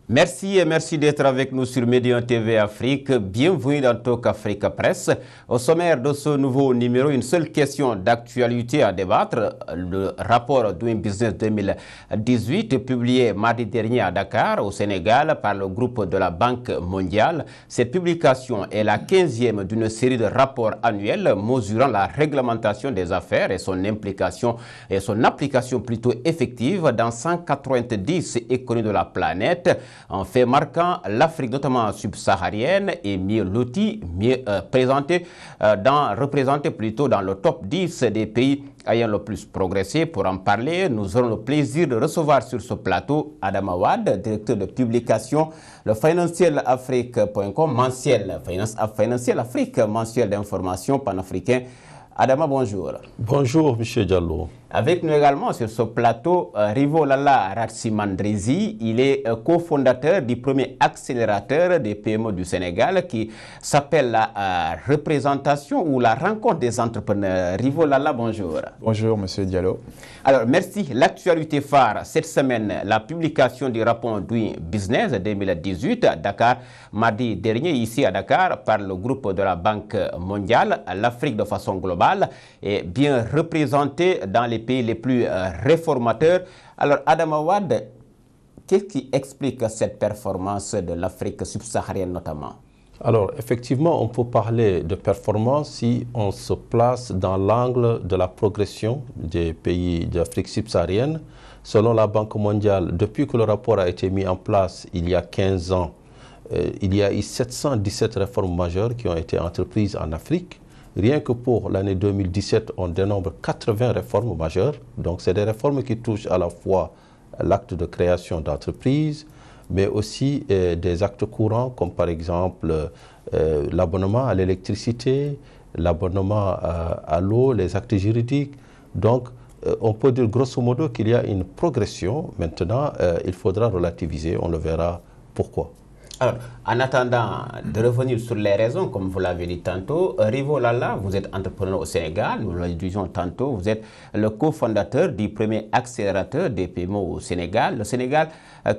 Merci et merci d'être avec nous sur Médian TV Afrique. Bienvenue dans Talk Africa Press. Au sommaire de ce nouveau numéro, une seule question d'actualité à débattre. Le rapport Doing Business 2018 publié mardi dernier à Dakar, au Sénégal, par le groupe de la Banque mondiale. Cette publication est la 15e d'une série de rapports annuels mesurant la réglementation des affaires et son implication et son application plutôt effective dans 190 économies de la planète. En fait marquant, l'Afrique, notamment subsaharienne, est mieux lotie, mieux représentée plutôt dans le top 10 des pays ayant le plus progressé. Pour en parler, nous aurons le plaisir de recevoir sur ce plateau Adama Wade, directeur de publication de financialafrique.com, Financial Afrique, mensuel d'information panafricain. Adama, bonjour. Bonjour, M. Diallo. Avec nous également sur ce plateau, Rivo Lalla Ratsimandrezi. Il est cofondateur du premier accélérateur des PME du Sénégal qui s'appelle la représentation ou la rencontre des entrepreneurs. Rivo Lalla, bonjour. Bonjour, M. Diallo. Alors, merci. L'actualité phare cette semaine, la publication du rapport Doing Business 2018 à Dakar, mardi dernier, ici à Dakar, par le groupe de la Banque mondiale. L'Afrique, de façon globale, est bien représentée dans les pays les plus réformateurs. Alors, Adama Wade, qu'est-ce qui explique cette performance de l'Afrique subsaharienne notamment? Alors, effectivement, on peut parler de performance si on se place dans l'angle de la progression des pays d'Afrique subsaharienne. Selon la Banque mondiale, depuis que le rapport a été mis en place il y a 15 ans, il y a eu 717 réformes majeures qui ont été entreprises en Afrique. Rien que pour l'année 2017, on dénombre 80 réformes majeures. Donc, c'est des réformes qui touchent à la fois l'acte de création d'entreprises, mais aussi des actes courants, comme par exemple l'abonnement à l'électricité, l'abonnement à l'eau, les actes juridiques. Donc, on peut dire grosso modo qu'il y a une progression. Maintenant, il faudra relativiser, on le verra pourquoi. Alors, en attendant de revenir sur les raisons, comme vous l'avez dit tantôt, Rivo Lalla, vous êtes entrepreneur au Sénégal, nous le disions tantôt, vous êtes le cofondateur du premier accélérateur des PME au Sénégal. Le Sénégal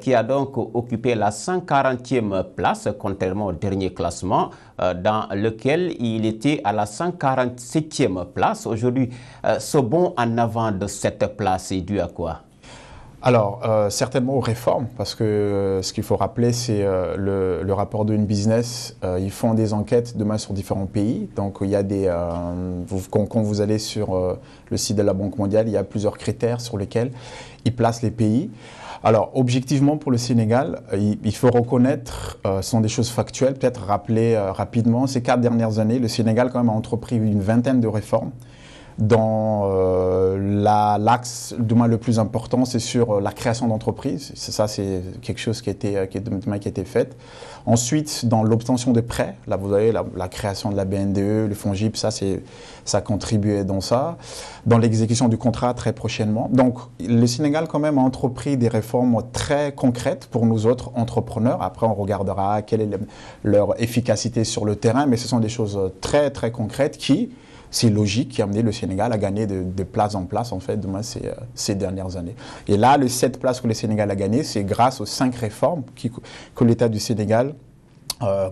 qui a donc occupé la 140e place, contrairement au dernier classement, dans lequel il était à la 147e place. Aujourd'hui, ce bond en avant de cette place est dû à quoi? Alors, certainement aux réformes, parce que ce qu'il faut rappeler, c'est le rapport Doing Business. Ils font des enquêtes demain sur différents pays. Donc, il y a des, quand vous allez sur le site de la Banque mondiale, il y a plusieurs critères sur lesquels ils placent les pays. Alors, objectivement, pour le Sénégal, il faut reconnaître, ce sont des choses factuelles, peut-être rappeler rapidement. Ces 4 dernières années, le Sénégal quand même a entrepris une vingtaine de réformes. Dans l'axe le plus important, c'est sur la création d'entreprises. Ça, c'est quelque chose qui a été fait. Ensuite, dans l'obtention de prêts, là, vous avez la création de la BNDE, le FONGIP, ça contribuait dans ça. Dans l'exécution du contrat, très prochainement. Donc, le Sénégal, quand même, a entrepris des réformes très concrètes pour nous autres entrepreneurs. Après, on regardera quelle est leur efficacité sur le terrain, mais ce sont des choses très, très concrètes c'est logique, qui a amené le Sénégal à gagner de place en place, en fait, ces dernières années. Et là, les 7 places que le Sénégal a gagnées, c'est grâce aux 5 réformes que l'État du Sénégal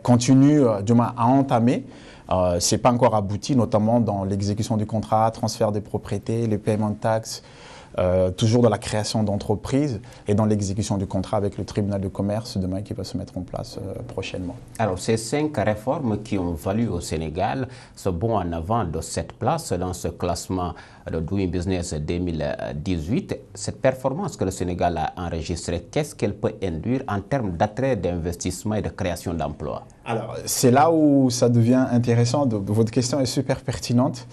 continue à entamer. Ce n'est pas encore abouti, notamment dans l'exécution du contrat, transfert des propriétés, les paiements de taxes, toujours dans la création d'entreprises et dans l'exécution du contrat avec le tribunal de commerce demain qui va se mettre en place prochainement. Alors, ces 5 réformes qui ont valu au Sénégal ce bond en avant de cette place dans ce classement de Doing Business 2018, cette performance que le Sénégal a enregistrée, qu'est-ce qu'elle peut induire en termes d'attrait d'investissement et de création d'emplois? Alors, c'est là où ça devient intéressant. Votre question est super pertinente.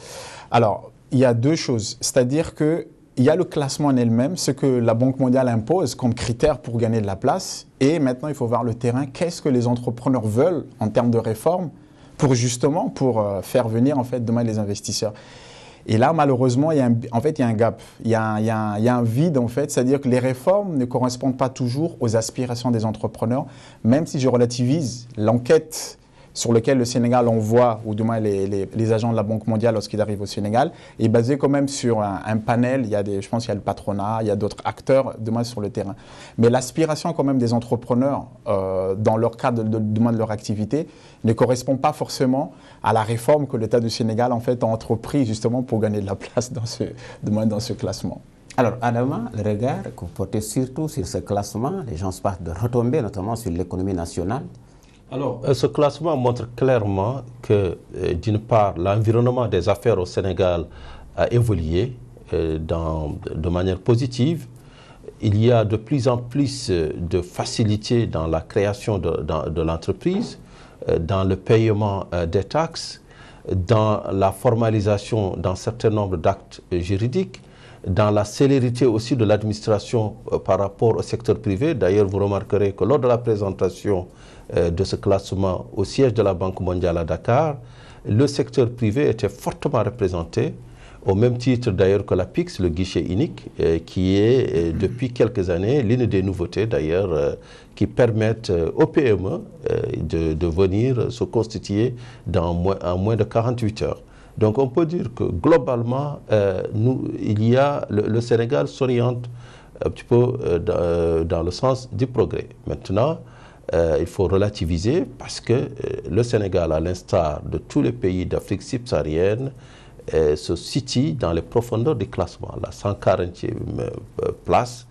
Alors, il y a 2 choses. C'est-à-dire que il y a le classement en elle-même, ce que la Banque mondiale impose comme critère pour gagner de la place. Et maintenant, il faut voir le terrain. Qu'est-ce que les entrepreneurs veulent en termes de réforme pour faire venir en fait, demain les investisseurs. Et là, malheureusement, il y a un gap. Il y a un vide, en fait. C'est-à-dire que les réformes ne correspondent pas toujours aux aspirations des entrepreneurs. Même si je relativise l'enquête sur lequel le Sénégal envoie, ou du moins les agents de la Banque mondiale lorsqu'ils arrivent au Sénégal, est basé quand même sur un panel. Je pense qu'il y a le patronat, il y a d'autres acteurs, du moins sur le terrain. Mais l'aspiration quand même des entrepreneurs dans leur cadre de leur activité ne correspond pas forcément à la réforme que l'État du Sénégal en fait a entrepris justement pour gagner de la place dans ce classement. Alors, Adama, le regard que vous portez surtout sur ce classement, les gens se parlent de retomber notamment sur l'économie nationale. Alors, ce classement montre clairement que, d'une part, l'environnement des affaires au Sénégal a évolué de manière positive. Il y a de plus en plus de facilité dans la création de l'entreprise, dans le paiement des taxes, dans la formalisation d'un certain nombre d'actes juridiques, dans la célérité aussi de l'administration par rapport au secteur privé. D'ailleurs, vous remarquerez que lors de la présentation de ce classement au siège de la Banque mondiale à Dakar, le secteur privé était fortement représenté, au même titre d'ailleurs que la PIX, le guichet unique, qui est depuis quelques années l'une des nouveautés d'ailleurs qui permettent aux PME de venir se constituer en moins de 48 heures. Donc on peut dire que globalement, le Sénégal s'oriente un petit peu dans le sens du progrès. Maintenant, il faut relativiser parce que le Sénégal, à l'instar de tous les pays d'Afrique subsaharienne, se situe dans les profondeurs du classement, la 140e place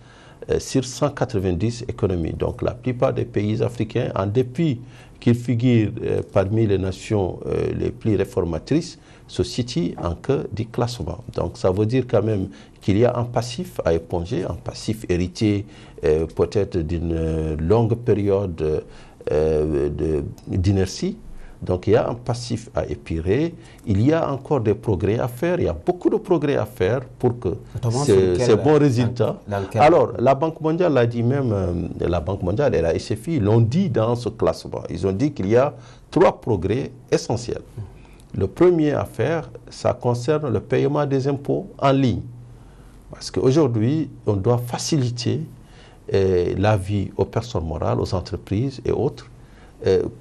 sur 190 économies. Donc la plupart des pays africains, en dépit qu'ils figurent parmi les nations les plus réformatrices, se situent en queue du classement. Donc ça veut dire quand même qu'il y a un passif à éponger, un passif hérité peut-être d'une longue période d'inertie. Donc il y a un passif à épirer, il y a encore des progrès à faire, il y a beaucoup de progrès à faire pour que ces bons résultats... Alors la Banque mondiale l'a dit même, la Banque mondiale et la SFI l'ont dit dans ce classement. Ils ont dit qu'il y a 3 progrès essentiels. Le premier à faire, ça concerne le paiement des impôts en ligne. Parce qu'aujourd'hui, on doit faciliter la vie aux personnes morales, aux entreprises et autres,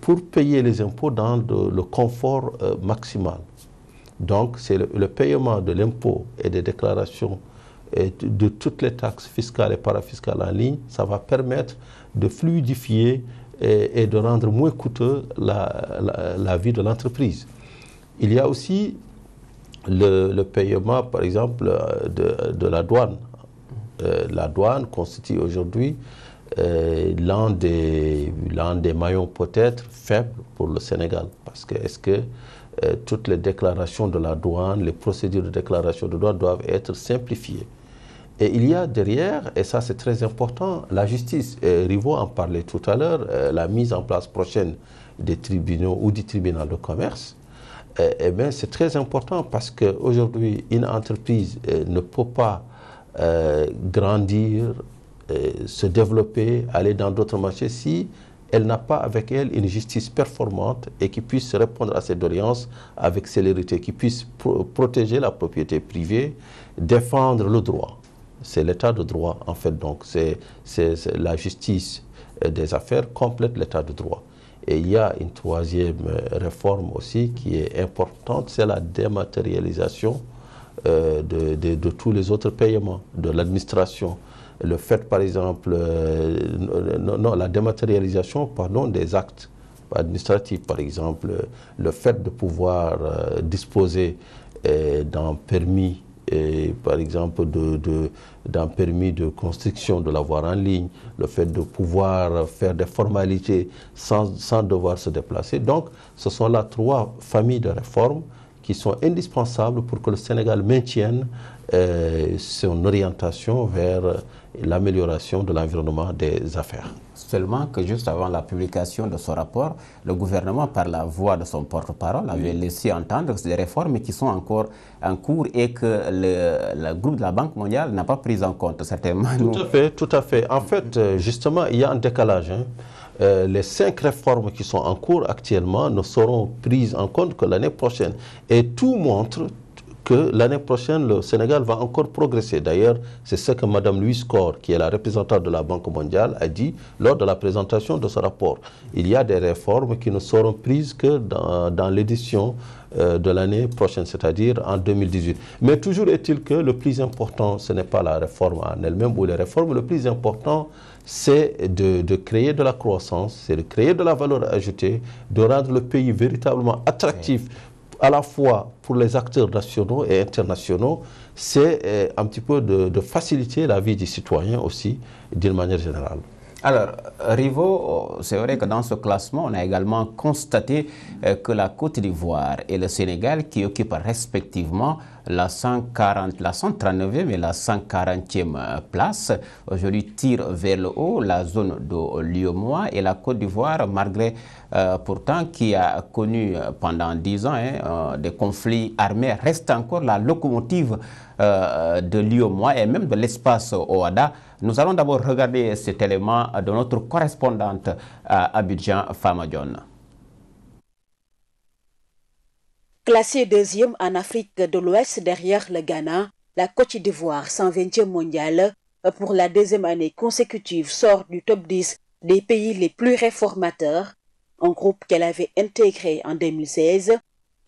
pour payer les impôts dans le confort maximal. Donc, c'est le paiement de l'impôt et des déclarations de toutes les taxes fiscales et parafiscales en ligne. Ça va permettre de fluidifier et de rendre moins coûteux la vie de l'entreprise. Il y a aussi le paiement, par exemple, de la douane. La douane constitue aujourd'hui l'un des maillons peut-être faibles pour le Sénégal. Parce que toutes les déclarations de la douane, les procédures de déclaration de douane doivent être simplifiées. Et il y a derrière, et ça c'est très important, la justice. Rivo en parlait tout à l'heure, la mise en place prochaine des tribunaux ou du tribunal de commerce. Eh bien, c'est très important parce qu'aujourd'hui, une entreprise ne peut pas grandir, se développer, aller dans d'autres marchés si elle n'a pas avec elle une justice performante et qui puisse répondre à ses doléances avec célérité, qui puisse protéger la propriété privée, défendre le droit. C'est l'état de droit, en fait. Donc, c'est la justice des affaires complète l'état de droit. Et il y a une troisième réforme aussi qui est importante, c'est la dématérialisation de tous les autres paiements, de l'administration. Le fait, par exemple, la dématérialisation des actes administratifs, par exemple, le fait de pouvoir disposer d'un permis, par exemple, d'un permis de construction, de l'avoir en ligne, le fait de pouvoir faire des formalités sans devoir se déplacer. Donc, ce sont là 3 familles de réformes qui sont indispensables pour que le Sénégal maintienne son orientation vers l'amélioration de l'environnement des affaires. Seulement que juste avant la publication de ce rapport, le gouvernement, par la voix de son porte-parole, avait laissé entendre que c'est des réformes qui sont encore en cours et que le groupe de la Banque mondiale n'a pas pris en compte, certainement. Tout à fait. En fait, justement, il y a un décalage. Les 5 réformes qui sont en cours actuellement ne seront prises en compte que l'année prochaine. Et tout montre que l'année prochaine, le Sénégal va encore progresser. D'ailleurs, c'est ce que Mme Louise Corr, qui est la représentante de la Banque mondiale, a dit lors de la présentation de ce rapport. Il y a des réformes qui ne seront prises que dans l'édition de l'année prochaine, c'est-à-dire en 2018. Mais toujours est-il que le plus important, ce n'est pas la réforme en elle-même ou les réformes, le plus important, c'est de créer de la croissance, c'est de créer de la valeur ajoutée, de rendre le pays véritablement attractif, à la fois pour les acteurs nationaux et internationaux, c'est un petit peu de faciliter la vie des citoyens aussi, d'une manière générale. Alors, Rivo, c'est vrai que dans ce classement, on a également constaté que la Côte d'Ivoire et le Sénégal, qui occupent respectivement la 139e et la 140e place, aujourd'hui tirent vers le haut la zone de l'UEMOA et la Côte d'Ivoire, malgré pourtant qui a connu pendant 10 ans des conflits armés, reste encore la locomotive de l'UEMOA et même de l'espace OADA. Nous allons d'abord regarder cet élément de notre correspondante à Abidjan, Fama John. Classée deuxième en Afrique de l'Ouest derrière le Ghana, la Côte d'Ivoire, 120e mondiale, pour la deuxième année consécutive, sort du top 10 des pays les plus réformateurs, un groupe qu'elle avait intégré en 2016.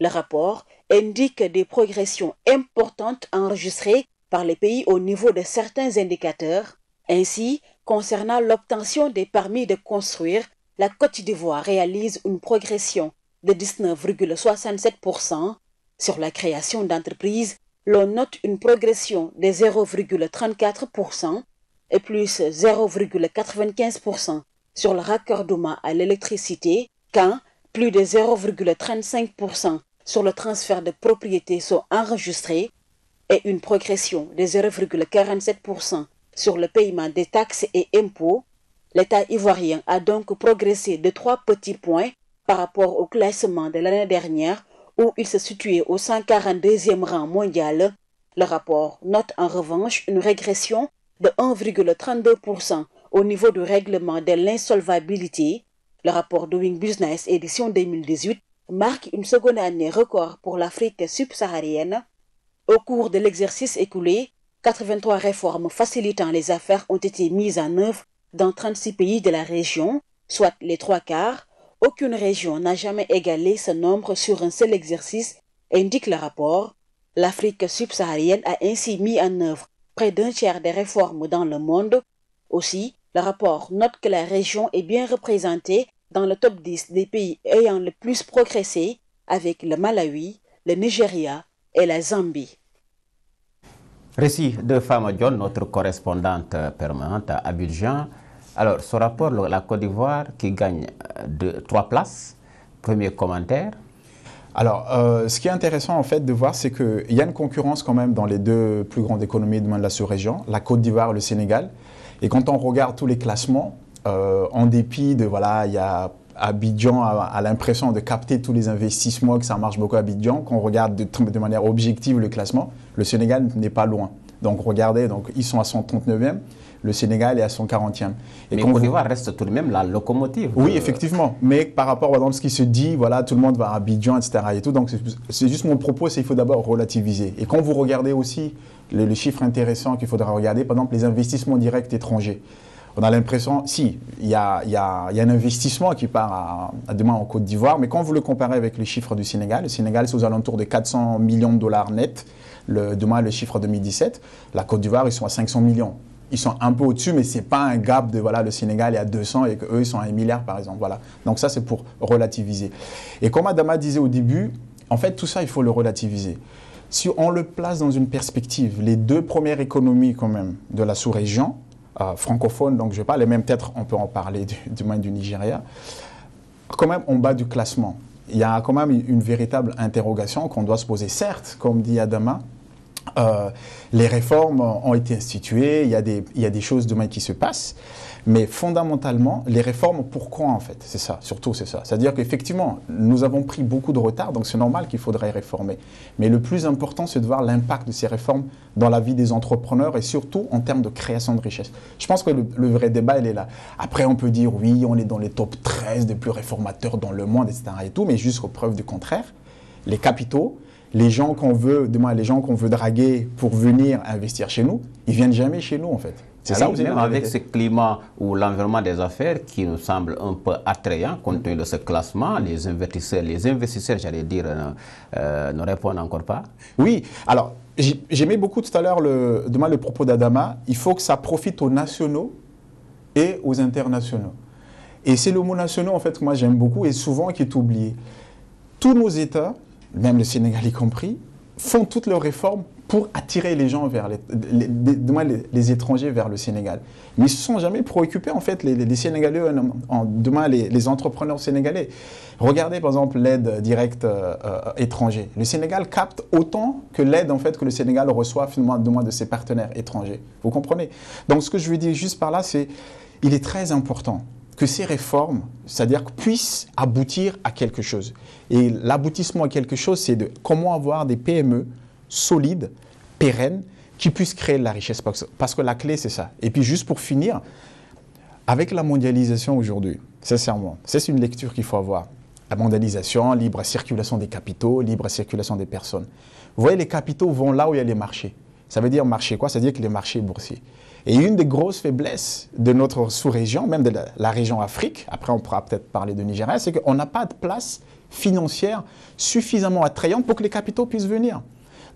Le rapport indique des progressions importantes enregistrées par les pays au niveau de certains indicateurs. Ainsi, concernant l'obtention des permis de construire, la Côte d'Ivoire réalise une progression de 19,67%. Sur la création d'entreprises, l'on note une progression de 0,34% et plus 0,95% sur le raccordement à l'électricité, quand plus de 0,35% sur le transfert de propriété sont enregistrés et une progression de 0,47% sur le paiement des taxes et impôts. L'État ivoirien a donc progressé de 3 petits points par rapport au classement de l'année dernière où il se situait au 142e rang mondial. Le rapport note en revanche une régression de 1,32% au niveau du règlement de l'insolvabilité. Le rapport Doing Business édition 2018 marque une seconde année record pour l'Afrique subsaharienne. Au cours de l'exercice écoulé, 83 réformes facilitant les affaires ont été mises en œuvre dans 36 pays de la région, soit les 3/4. Aucune région n'a jamais égalé ce nombre sur un seul exercice, indique le rapport. L'Afrique subsaharienne a ainsi mis en œuvre près d'un tiers des réformes dans le monde. Aussi, le rapport note que la région est bien représentée dans le top 10 des pays ayant le plus progressé, avec le Malawi, le Nigeria et la Zambie. Récit de Fama John, notre correspondante permanente à Abidjan. Alors, ce rapport, la Côte d'Ivoire qui gagne 3 places, premier commentaire. Alors, ce qui est intéressant en fait de voir, c'est qu'il y a une concurrence quand même dans les deux plus grandes économies de la sous-région, la Côte d'Ivoire et le Sénégal. Et quand on regarde tous les classements, en dépit de, voilà, il y a Abidjan a l'impression de capter tous les investissements, que ça marche beaucoup à Abidjan. Quand on regarde de manière objective le classement, le Sénégal n'est pas loin. Donc regardez, ils sont à 139e, le Sénégal est à 140e. Et mais Côte d'Ivoire reste tout de même la locomotive. Oui, effectivement. Mais par rapport à ce qui se dit, voilà, tout le monde va à Abidjan, etc. Et tout, donc c'est juste mon propos, c'est qu'il faut d'abord relativiser. Et quand vous regardez aussi le chiffre intéressant qu'il faudra regarder, par exemple les investissements directs étrangers. On a l'impression, si, il y a un investissement qui part demain en Côte d'Ivoire, mais quand vous le comparez avec les chiffres du Sénégal, le Sénégal c'est aux alentours de 400 millions de dollars net, demain le chiffre 2017, la Côte d'Ivoire ils sont à 500 millions. Ils sont un peu au-dessus, mais ce n'est pas un gap de, voilà, le Sénégal est à 200 et qu'eux ils sont à 1 milliard par exemple. Voilà. Donc ça c'est pour relativiser. Et comme Adama disait au début, en fait tout ça il faut le relativiser. Si on le place dans une perspective, les deux premières économies quand même de la sous-région, francophone, donc je ne vais pas les mêmes, peut-être on peut en parler du Nigeria, quand même en bas du classement. Il y a quand même une véritable interrogation qu'on doit se poser. Certes, comme dit Adama, les réformes ont été instituées, il y a des choses demain qui se passent, mais fondamentalement, les réformes, pourquoi en fait? C'est ça, surtout c'est ça. C'est-à-dire qu'effectivement, nous avons pris beaucoup de retard, donc c'est normal qu'il faudrait réformer. Mais le plus important, c'est de voir l'impact de ces réformes dans la vie des entrepreneurs et surtout en termes de création de richesse. Je pense que le vrai débat, il est là. Après, on peut dire, oui, on est dans les top 13 des plus réformateurs dans le monde, etc. et tout, mais jusqu'aux preuves du contraire, les capitaux, les gens qu'on veut draguer pour venir investir chez nous, ils viennent jamais chez nous en fait. C'est ça aussi, même avec ce climat ou l'environnement des affaires qui nous semble un peu attrayant compte tenu de ce classement, les investisseurs, j'allais dire, ne répondent encore pas. Oui, alors j'aimais beaucoup tout à l'heure le propos d'Adama. Il faut que ça profite aux nationaux et aux internationaux. Et c'est le mot nationaux en fait que moi j'aime beaucoup et souvent qui est oublié. Tous nos États, même le Sénégal y compris, font toutes leurs réformes pour attirer les gens vers les étrangers vers le Sénégal. Mais ils ne se sont jamais préoccupés, en fait, les Sénégalais, les entrepreneurs sénégalais. Regardez, par exemple, l'aide directe étrangère. Le Sénégal capte autant que l'aide, en fait, que le Sénégal reçoit, finalement, de ses partenaires étrangers. Vous comprenez? Donc, ce que je veux dire juste par là, c'est qu'il est très important que ces réformes, c'est-à-dire puissent aboutir à quelque chose. Et l'aboutissement à quelque chose, c'est de comment avoir des PME solides, pérennes, qui puissent créer de la richesse. Parce que la clé, c'est ça. Et puis juste pour finir, avec la mondialisation aujourd'hui, sincèrement, c'est une lecture qu'il faut avoir. La mondialisation, libre circulation des capitaux, libre circulation des personnes. Vous voyez, les capitaux vont là où il y a les marchés. Ça veut dire marché quoi? Ça veut dire que les marchés boursiers. Et une des grosses faiblesses de notre sous-région, même de la région Afrique, après on pourra peut-être parler de Nigeria, c'est qu'on n'a pas de place financière suffisamment attrayante pour que les capitaux puissent venir.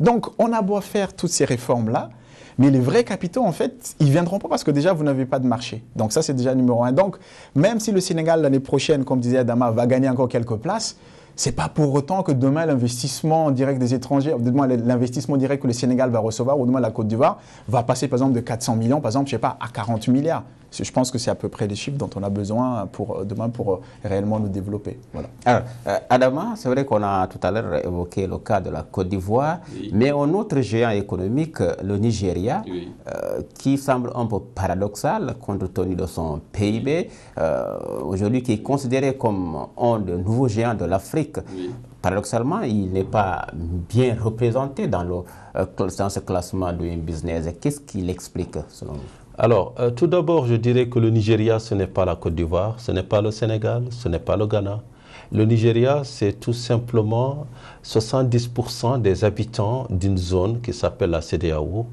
Donc, on a beau faire toutes ces réformes-là, mais les vrais capitaux, en fait, ils ne viendront pas parce que déjà, vous n'avez pas de marché. Donc, ça, c'est déjà numéro 1. Donc, même si le Sénégal, l'année prochaine, comme disait Adama, va gagner encore quelques places, ce n'est pas pour autant que demain, l'investissement direct des étrangers, demain, l'investissement direct que le Sénégal va recevoir, ou demain, la Côte d'Ivoire, va passer, par exemple, de 400 millions, par exemple, je ne sais pas, à 40 milliards. Je pense que c'est à peu près les chiffres dont on a besoin demain pour réellement nous développer. Voilà. Alors, Adama, c'est vrai qu'on a tout à l'heure évoqué le cas de la Côte d'Ivoire, oui. Mais un autre géant économique, le Nigeria, oui. Qui semble un peu paradoxal compte tenu de son PIB, aujourd'hui qui est considéré comme un des nouveaux géants de l'Afrique. Oui. Paradoxalement, il n'est pas bien représenté dans ce classement Doing Business. Qu'est-ce qui l'explique selon vous? Alors, tout d'abord, je dirais que le Nigeria, ce n'est pas la Côte d'Ivoire, ce n'est pas le Sénégal, ce n'est pas le Ghana. Le Nigeria, c'est tout simplement 70% des habitants d'une zone qui s'appelle la CEDEAO.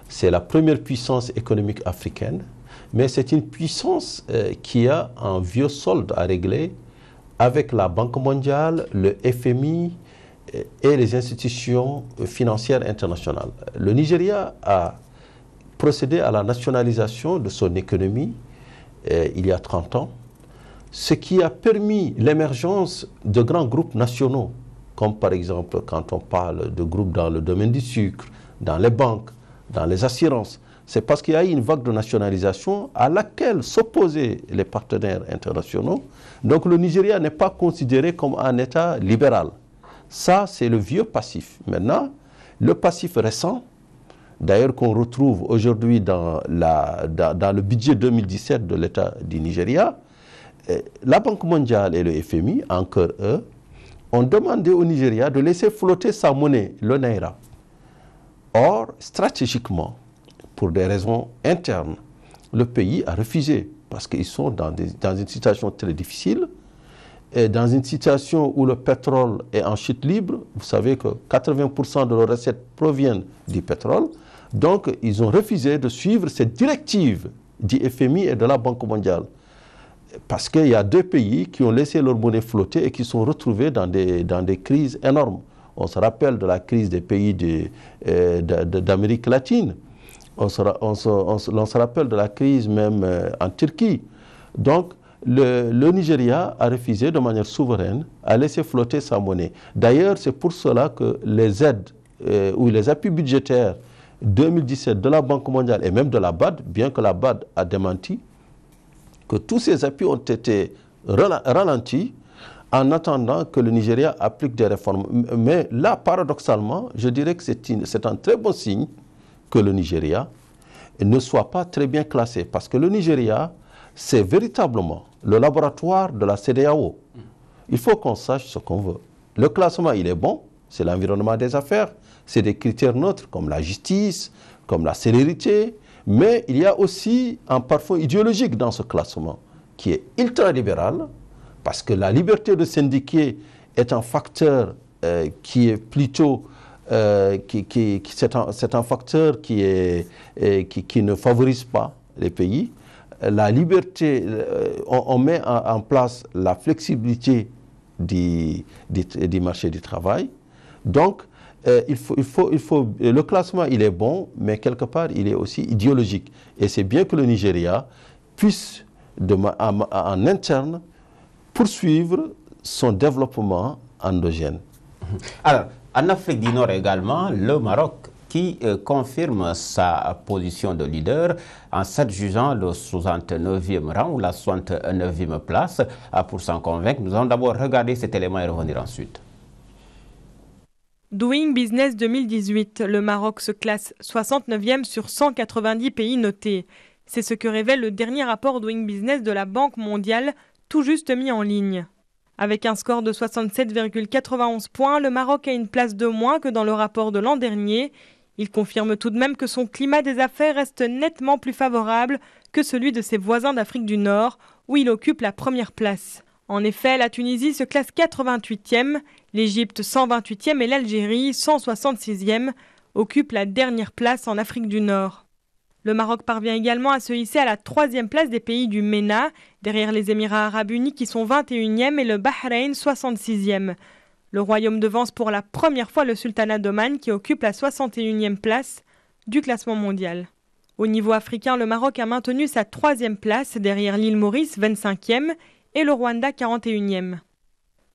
C'est la première puissance économique africaine, mais c'est une puissance qui a un vieux solde à régler avec la Banque mondiale, le FMI et les institutions financières internationales. Le Nigeria a procédé à la nationalisation de son économie il y a 30 ans, ce qui a permis l'émergence de grands groupes nationaux, comme par exemple quand on parle de groupes dans le domaine du sucre, dans les banques, dans les assurances. C'est parce qu'il y a eu une vague de nationalisation à laquelle s'opposaient les partenaires internationaux. Donc le Nigeria n'est pas considéré comme un État libéral. Ça, c'est le vieux passif. Maintenant, le passif récent, d'ailleurs qu'on retrouve aujourd'hui dans le budget 2017 de l'État du Nigeria, la Banque mondiale et le FMI, encore eux, ont demandé au Nigeria de laisser flotter sa monnaie, le Naira. Or, stratégiquement, pour des raisons internes, le pays a refusé parce qu'ils sont dans une situation très difficile et dans une situation où le pétrole est en chute libre. Vous savez que 80% de leurs recettes proviennent du pétrole. Donc, ils ont refusé de suivre cette directive du FMI et de la Banque mondiale. Parce qu'il y a deux pays qui ont laissé leur monnaie flotter et qui sont retrouvés dans des crises énormes. On se rappelle de la crise des pays d'Amérique latine. On se rappelle de la crise même en Turquie. Donc, le Nigeria a refusé de manière souveraine à laisser flotter sa monnaie. D'ailleurs, c'est pour cela que les aides ou les appuis budgétaires 2017 de la Banque mondiale et même de la BAD, bien que la BAD a démenti, que tous ces appuis ont été ralentis en attendant que le Nigeria applique des réformes. Mais là, paradoxalement, je dirais que c'est un très bon signe que le Nigeria ne soit pas très bien classé. Parce que le Nigeria, c'est véritablement le laboratoire de la CEDEAO. Il faut qu'on sache ce qu'on veut. Le classement, il est bon, c'est l'environnement des affaires, c'est des critères neutres comme la justice, comme la célérité, mais il y a aussi un parfum idéologique dans ce classement qui est ultralibéral, parce que la liberté de syndiquer est un facteur qui est plutôt... c'est un facteur qui ne favorise pas les pays. La liberté, on met en place la flexibilité du marché du travail. Donc, le classement, il est bon, mais quelque part, il est aussi idéologique. Et c'est bien que le Nigeria puisse, en interne, poursuivre son développement endogène. Alors, en Afrique du Nord également, le Maroc qui confirme sa position de leader en s'adjugeant le 69e rang ou la 69e place. Pour s'en convaincre, nous allons d'abord regarder cet élément et revenir ensuite. Doing Business 2018, le Maroc se classe 69e sur 190 pays notés. C'est ce que révèle le dernier rapport Doing Business de la Banque mondiale, tout juste mis en ligne. Avec un score de 67,91 points, le Maroc a une place de moins que dans le rapport de l'an dernier. Il confirme tout de même que son climat des affaires reste nettement plus favorable que celui de ses voisins d'Afrique du Nord, où il occupe la première place. En effet, la Tunisie se classe 88e, l'Égypte 128e et l'Algérie 166e occupent la dernière place en Afrique du Nord. Le Maroc parvient également à se hisser à la 3e place des pays du MENA, derrière les Émirats arabes unis qui sont 21e et le Bahreïn 66e. Le royaume devance pour la première fois le sultanat d'Oman qui occupe la 61e place du classement mondial. Au niveau africain, le Maroc a maintenu sa 3e place derrière l'île Maurice 25e et le Rwanda 41e.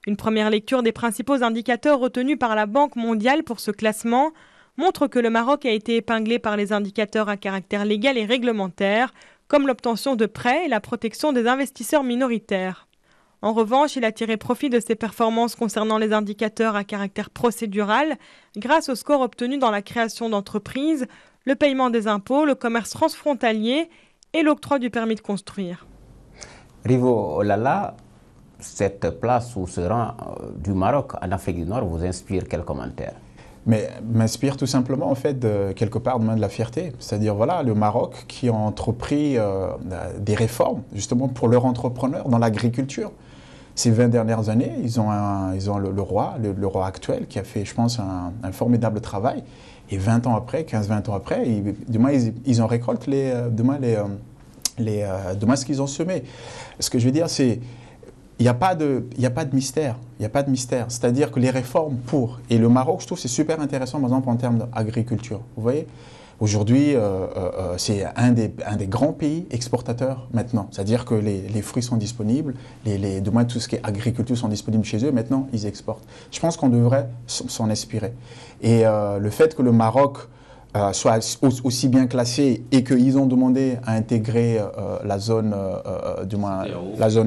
Une première lecture des principaux indicateurs retenus par la Banque mondiale pour ce classement montre que le Maroc a été épinglé par les indicateurs à caractère légal et réglementaire, comme l'obtention de prêts et la protection des investisseurs minoritaires. En revanche, il a tiré profit de ses performances concernant les indicateurs à caractère procédural grâce au score obtenu dans la création d'entreprises, le paiement des impôts, le commerce transfrontalier et l'octroi du permis de construire. Rivo Olala, cette place ou ce rang du Maroc en Afrique du Nord vous inspire quel commentaire? Mais m'inspire tout simplement en fait quelque part de la fierté. C'est-à-dire voilà, le Maroc qui a entrepris des réformes justement pour leurs entrepreneurs dans l'agriculture. Ces 20 dernières années, ils ont le roi actuel qui a fait, je pense, un formidable travail. Et 20 ans après, 15-20 ans après, ils en récoltent ce qu'ils ont semé. Ce que je veux dire, c'est il n'y a pas de mystère. Il n'y a pas de mystère. C'est-à-dire que les réformes et le Maroc, je trouve, c'est super intéressant, par exemple, en termes d'agriculture. Vous voyez, aujourd'hui, c'est un des grands pays exportateurs maintenant. C'est-à-dire que les fruits sont disponibles, de moins tout ce qui est agriculture sont disponibles chez eux. Maintenant, ils exportent. Je pense qu'on devrait s'en inspirer. Et le fait que le Maroc soit aussi bien classé et qu'ils ont demandé à intégrer la zone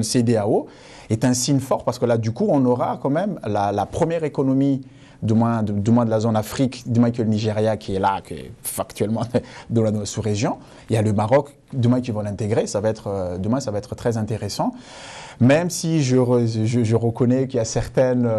CEDEAO est un signe fort parce que là, du coup, on aura quand même la première économie du moins de la zone Afrique, du moins que le Nigeria qui est là, qui est factuellement dans la sous-région. Il y a le Maroc, du moins qui vont l'intégrer. Ça va être très intéressant. Même si je reconnais qu'il y a certaines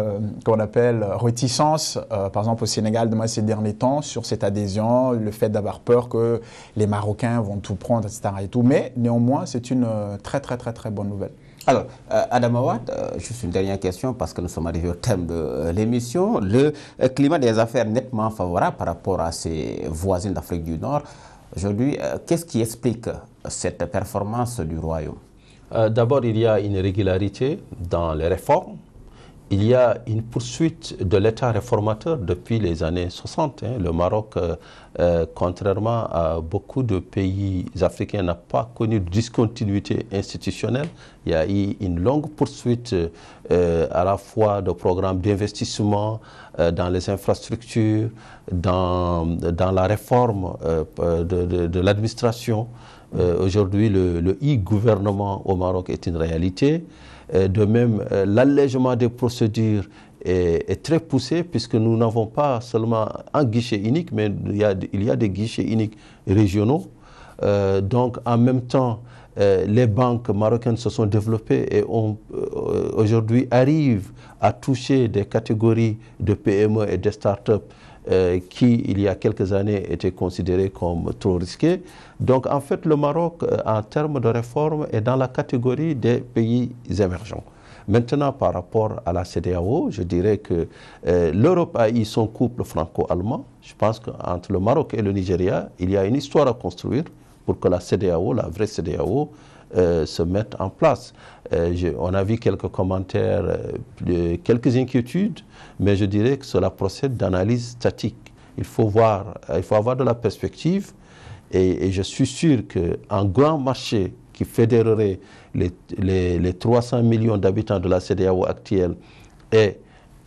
qu'on appelle réticences, par exemple au Sénégal, ces derniers temps, sur cette adhésion, le fait d'avoir peur que les Marocains vont tout prendre, etc. Et tout. Mais néanmoins, c'est une très très très très bonne nouvelle. Alors, Adam Awad, juste une dernière question parce que nous sommes arrivés au thème de l'émission. Le climat des affaires nettement favorable par rapport à ses voisins d'Afrique du Nord. Aujourd'hui, qu'est-ce qui explique cette performance du Royaume? D'abord, il y a une régularité dans les réformes. Il y a une poursuite de l'État réformateur depuis les années 60. Le Maroc, contrairement à beaucoup de pays africains, n'a pas connu de discontinuité institutionnelle. Il y a eu une longue poursuite à la fois de programmes d'investissement dans les infrastructures, dans la réforme de l'administration. Aujourd'hui, le e-gouvernement au Maroc est une réalité. De même, l'allègement des procédures est très poussé puisque nous n'avons pas seulement un guichet unique, mais il y a des guichets uniques régionaux. Donc, en même temps, les banques marocaines se sont développées et aujourd'hui arrivent à toucher des catégories de PME et de start-up qui, il y a quelques années, étaient considérées comme trop risquées. Donc, en fait, le Maroc, en termes de réforme, est dans la catégorie des pays émergents. Maintenant, par rapport à la CEDEAO, je dirais que l'Europe a eu son couple franco-allemand. Je pense qu'entre le Maroc et le Nigeria, il y a une histoire à construire pour que la CEDEAO, la vraie CEDEAO, se mette en place. On a vu quelques commentaires, quelques inquiétudes, mais je dirais que cela procède d'analyse statique. Il faut avoir de la perspective et je suis sûr qu'un grand marché qui fédérerait les 300 millions d'habitants de la CEDEAO actuelle et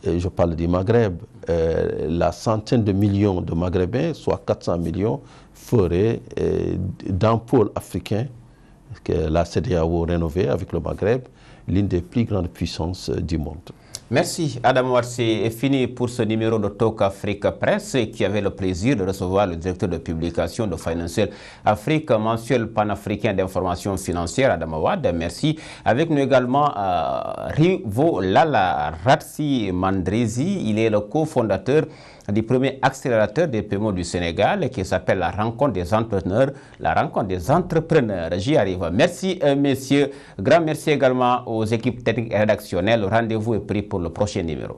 je parle du Maghreb, la centaine de millions de Maghrébins, soit 400 millions, ferait d'un pôle africain, que la CEDEAO rénovée avec le Maghreb, l'une des plus grandes puissances du monde. Merci Adam Ouad, c'est fini pour ce numéro de Talk Africa Press qui avait le plaisir de recevoir le directeur de publication de Financial Afrique, mensuel panafricain d'information financière, Adam Ouad. Merci. Avec nous également Rivo Lala Ratsi Mandrezi, il est le cofondateur du premier accélérateur des paiements du Sénégal qui s'appelle la rencontre des entrepreneurs, la rencontre des entrepreneurs. J'y arrive. Merci messieurs. Grand merci également aux équipes techniques et rédactionnelles. Rendez-vous est pris pour le prochain numéro.